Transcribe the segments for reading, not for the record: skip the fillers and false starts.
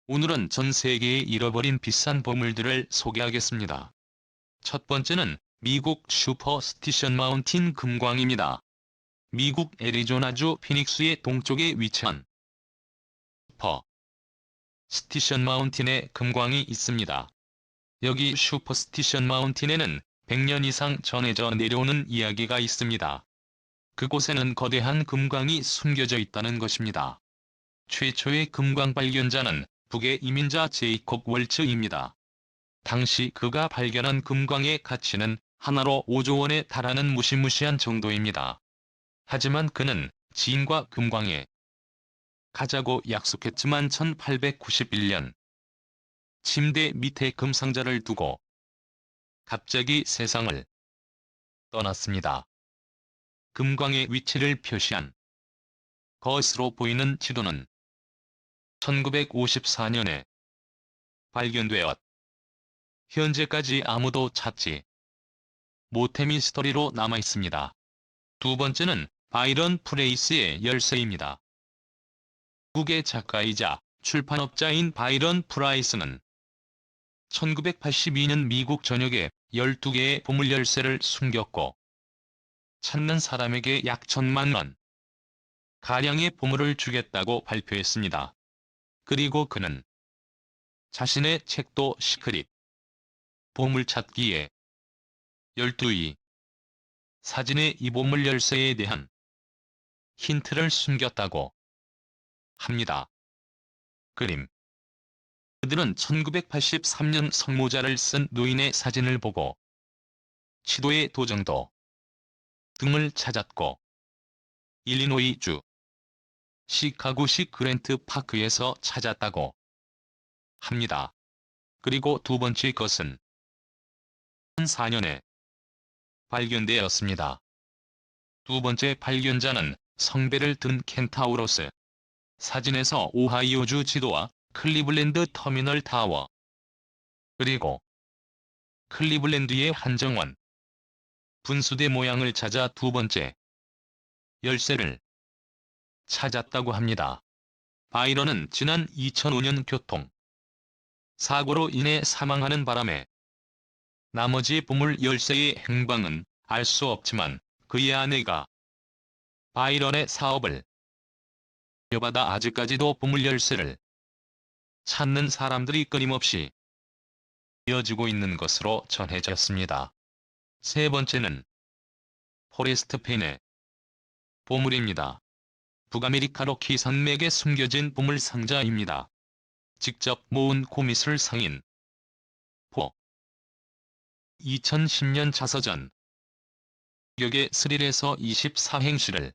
오늘은 전 세계에 잃어버린 비싼 보물들을 소개하겠습니다. 첫 번째는 미국 슈퍼스티션 마운틴 금광입니다. 미국 애리조나주 피닉스의 동쪽에 위치한 슈퍼 스티션 마운틴에 금광이 있습니다. 여기 슈퍼스티션 마운틴에는 100년 이상 전해져 내려오는 이야기가 있습니다. 그곳에는 거대한 금광이 숨겨져 있다는 것입니다. 최초의 금광 발견자는 북의 이민자 제이콥 월츠입니다. 당시 그가 발견한 금광의 가치는 하나로 5조 원에 달하는 무시무시한 정도입니다. 하지만 그는 지인과 금광에 가자고 약속했지만 1891년 침대 밑에 금상자를 두고 갑자기 세상을 떠났습니다. 금광의 위치를 표시한 것으로 보이는 지도는 1954년에 발견되었 현재까지 아무도 찾지 못해 미스터리로 남아있습니다. 두 번째는 바이런 프레이스의 열쇠입니다. 미국의 작가이자 출판업자인 바이런 프라이스는 1982년 미국 전역에 12개의 보물 열쇠를 숨겼고 찾는 사람에게 약 1,000만 원 가량의 보물을 주겠다고 발표했습니다. 그리고 그는 자신의 책도 시크릿 보물찾기에 12위 사진에 이 보물 열쇠에 대한 힌트를 숨겼다고 합니다. 그림 그들은 1983년 성모자를 쓴 노인의 사진을 보고 치도의 도정도 등을 찾았고 일리노이주 시카고시 그랜트 파크에서 찾았다고 합니다. 그리고 두 번째 것은 2004년에 발견되었습니다. 두 번째 발견자는 성배를 든 켄타우로스 사진에서 오하이오주 지도와 클리블랜드 터미널 타워 그리고 클리블랜드의 한정원 분수대 모양을 찾아 두 번째 열쇠를 찾았다고 합니다. 바이런은 지난 2005년 교통 사고로 인해 사망하는 바람에 나머지 보물 열쇠의 행방은 알 수 없지만 그의 아내가 바이런의 사업을 이어받아 아직까지도 보물 열쇠를 찾는 사람들이 끊임없이 이어지고 있는 것으로 전해졌습니다. 세 번째는 포레스트 펜의 보물입니다. 북아메리카 로키 산맥에 숨겨진 보물 상자입니다. 직접 모은 고미술 상인 포 2010년 자서전 격의 스릴에서 24행시를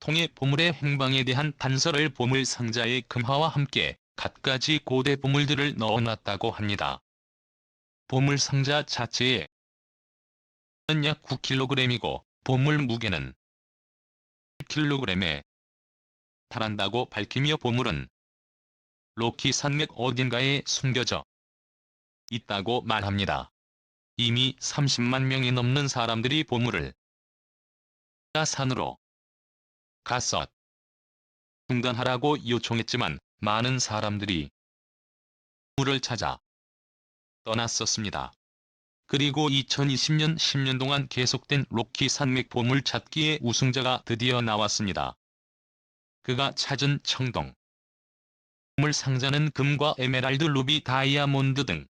통해 보물의 행방에 대한 단서를 보물 상자의 금화와 함께 갖가지 고대 보물들을 넣어놨다고 합니다. 보물 상자 자체에 약 9kg이고 보물 무게는 1kg에 달한다고 밝히며 보물은 로키 산맥 어딘가에 숨겨져 있다고 말합니다. 이미 30만 명이 넘는 사람들이 보물을 산으로 가서 중단하라고 요청했지만 많은 사람들이 보물을 찾아 떠났었습니다. 그리고 2020년 10년 동안 계속된 로키 산맥 보물 찾기의 우승자가 드디어 나왔습니다. 그가 찾은 청동 보물 상자는 금과 에메랄드, 루비, 다이아몬드 등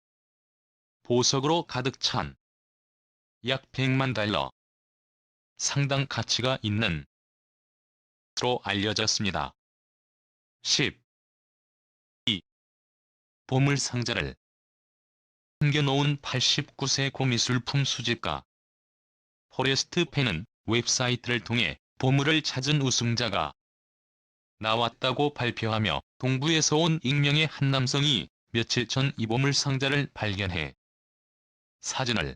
보석으로 가득 찬 약 100만 달러 상당 가치가 있는 것으로 알려졌습니다. 10. 이 보물 상자를 숨겨놓은 89세 고미술품 수집가 포레스트 펜은 웹사이트를 통해 보물을 찾은 우승자가 나왔다고 발표하며 동부에서 온 익명의 한 남성이 며칠 전 이 보물 상자를 발견해 사진을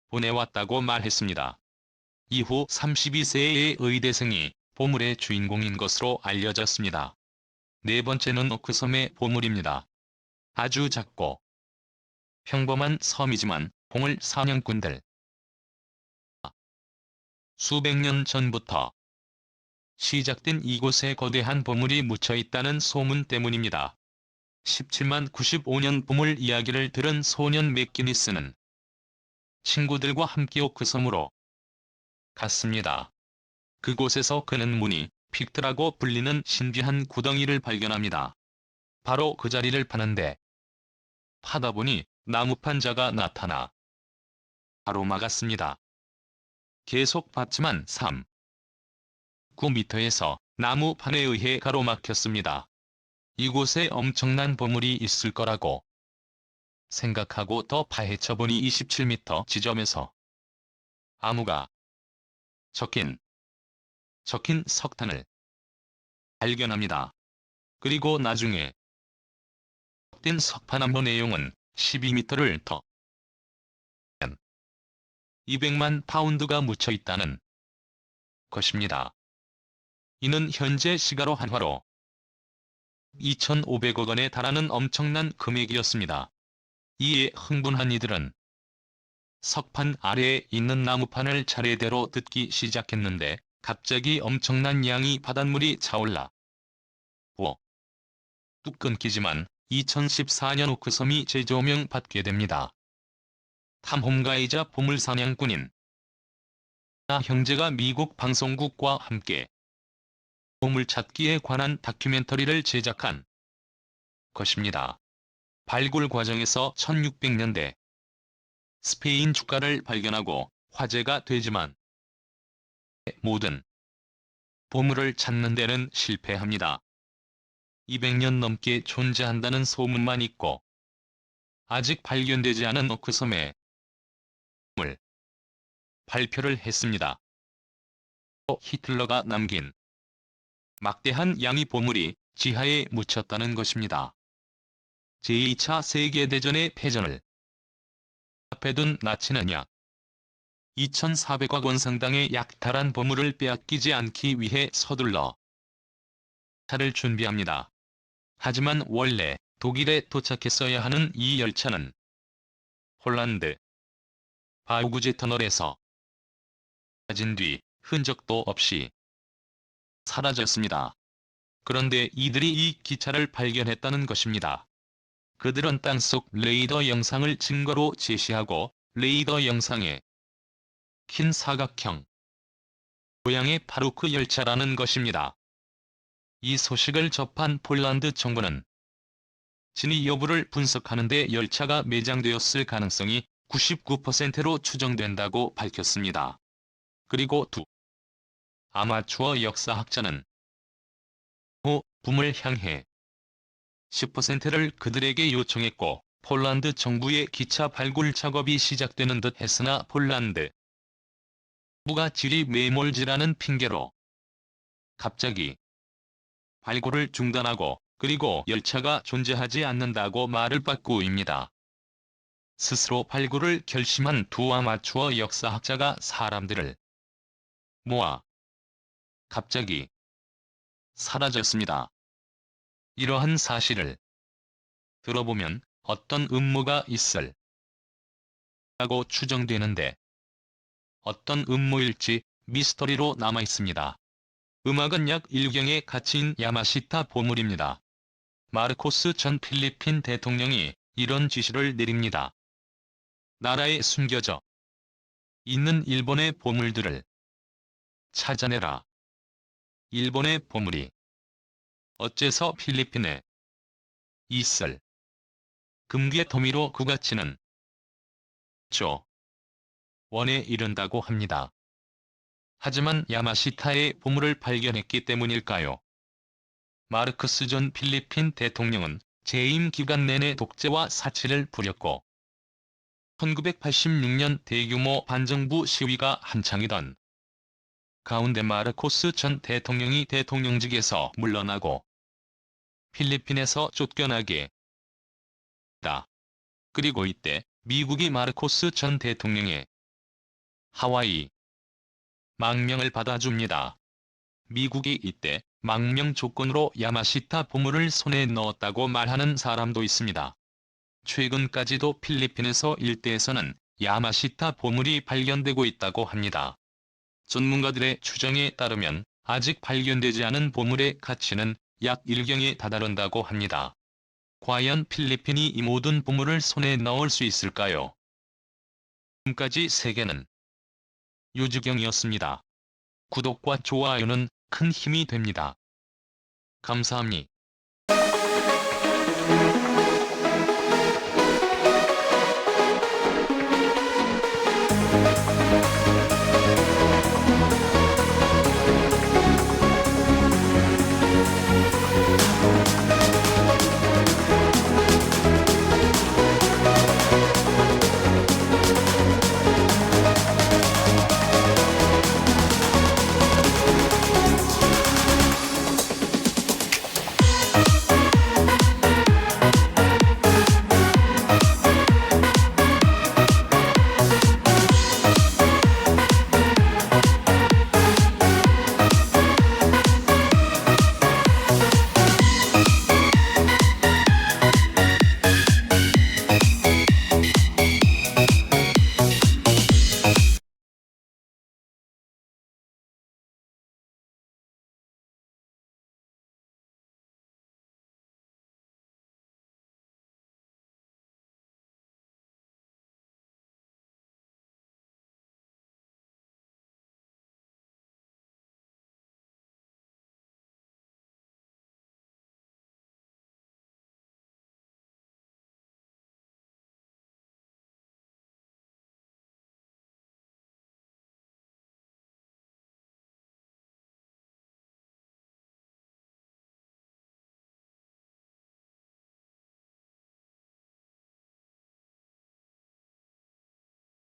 보내왔다고 말했습니다. 이후 32세의 의대생이 보물의 주인공인 것으로 알려졌습니다. 네 번째는 오크섬의 보물입니다. 아주 작고 평범한 섬이지만 봉을 사냥꾼들 수백 년 전부터 시작된 이곳에 거대한 보물이 묻혀 있다는 소문 때문입니다. 17만 95년 보물 이야기를 들은 소년 맥기니스는 친구들과 함께 오크섬으로 갔습니다. 그곳에서 그는 무늬 픽트라고 불리는 신비한 구덩이를 발견합니다. 바로 그 자리를 파는데 파다 보니 나무판자가 나타나 바로 막았습니다. 계속 봤지만 9m에서 나무판에 의해 가로막혔습니다. 이곳에 엄청난 보물이 있을 거라고 생각하고 더 파헤쳐보니 27m 지점에서 암호가 적힌 석탄을 발견합니다. 그리고 나중에 된 석판암호 내용은 12m를 더 200만 파운드가 묻혀 있다는 것입니다. 이는 현재 시가로 한화로 2,500억 원에 달하는 엄청난 금액이었습니다. 이에 흥분한 이들은 석판 아래에 있는 나무판을 차례대로 뜯기 시작했는데 갑자기 엄청난 양의 바닷물이 차올라 뚝 끊기지만 2014년 오크섬이 재조명 받게 됩니다. 탐험가이자 보물사냥꾼인 나 형제가 미국 방송국과 함께 보물찾기에 관한 다큐멘터리를 제작한 것입니다. 발굴 과정에서 1600년대 스페인 주가를 발견하고 화제가 되지만 모든 보물을 찾는 데는 실패합니다. 200년 넘게 존재한다는 소문만 있고 아직 발견되지 않은 오크섬의 보물 발표를 했습니다. 히틀러가 남긴 막대한 양의 보물이 지하에 묻혔다는 것입니다. 제2차 세계대전의 패전을 앞에 둔 나치는 약 2,400억 원 상당의 약탈한 보물을 빼앗기지 않기 위해 서둘러 차를 준비합니다. 하지만 원래 독일에 도착했어야 하는 이 열차는 홀란드 바우구제 터널에서 빠진 뒤 흔적도 없이 사라졌습니다. 그런데 이들이 이 기차를 발견했다는 것입니다. 그들은 땅속 레이더 영상을 증거로 제시하고 레이더 영상에 긴 사각형 모양의 파루크 열차라는 것입니다. 이 소식을 접한 폴란드 정부는 진위 여부를 분석하는 데 열차가 매장되었을 가능성이 99%로 추정된다고 밝혔습니다. 그리고 두 아마추어 역사학자는 붐을 향해 10%를 그들에게 요청했고 폴란드 정부의 기차 발굴 작업이 시작되는 듯 했으나 폴란드 정부가 지리 매몰지라는 핑계로 갑자기 발굴을 중단하고 그리고 열차가 존재하지 않는다고 말을 바꾸입니다. 스스로 발굴을 결심한 두 아마추어 역사학자가 사람들을 모아 갑자기 사라졌습니다. 이러한 사실을 들어보면 어떤 음모가 있을 라고 추정되는데 어떤 음모일지 미스터리로 남아있습니다. 음악은 약 1경의 가치인 야마시타 보물입니다. 마르코스 전 필리핀 대통령이 이런 지시를 내립니다. 나라에 숨겨져 있는 일본의 보물들을 찾아내라. 일본의 보물이 어째서 필리핀에 있을 금괴 더미로 그 가치는 원에 이른다고 합니다. 하지만 야마시타의 보물을 발견했기 때문일까요? 마르코스 전 필리핀 대통령은 재임 기간 내내 독재와 사치를 부렸고 1986년 대규모 반정부 시위가 한창이던 가운데 마르코스 전 대통령이 대통령직에서 물러나고 필리핀에서 쫓겨나게 했다. 그리고 이때 미국이 마르코스 전 대통령의 하와이 망명을 받아줍니다. 미국이 이때 망명 조건으로 야마시타 보물을 손에 넣었다고 말하는 사람도 있습니다. 최근까지도 필리핀에서 일대에서는 야마시타 보물이 발견되고 있다고 합니다. 전문가들의 추정에 따르면 아직 발견되지 않은 보물의 가치는 약 1경에 다다른다고 합니다. 과연 필리핀이 이 모든 보물을 손에 넣을 수 있을까요? 지금까지 세계는 유주경이었습니다. 구독과 좋아요는 큰 힘이 됩니다. 감사합니다.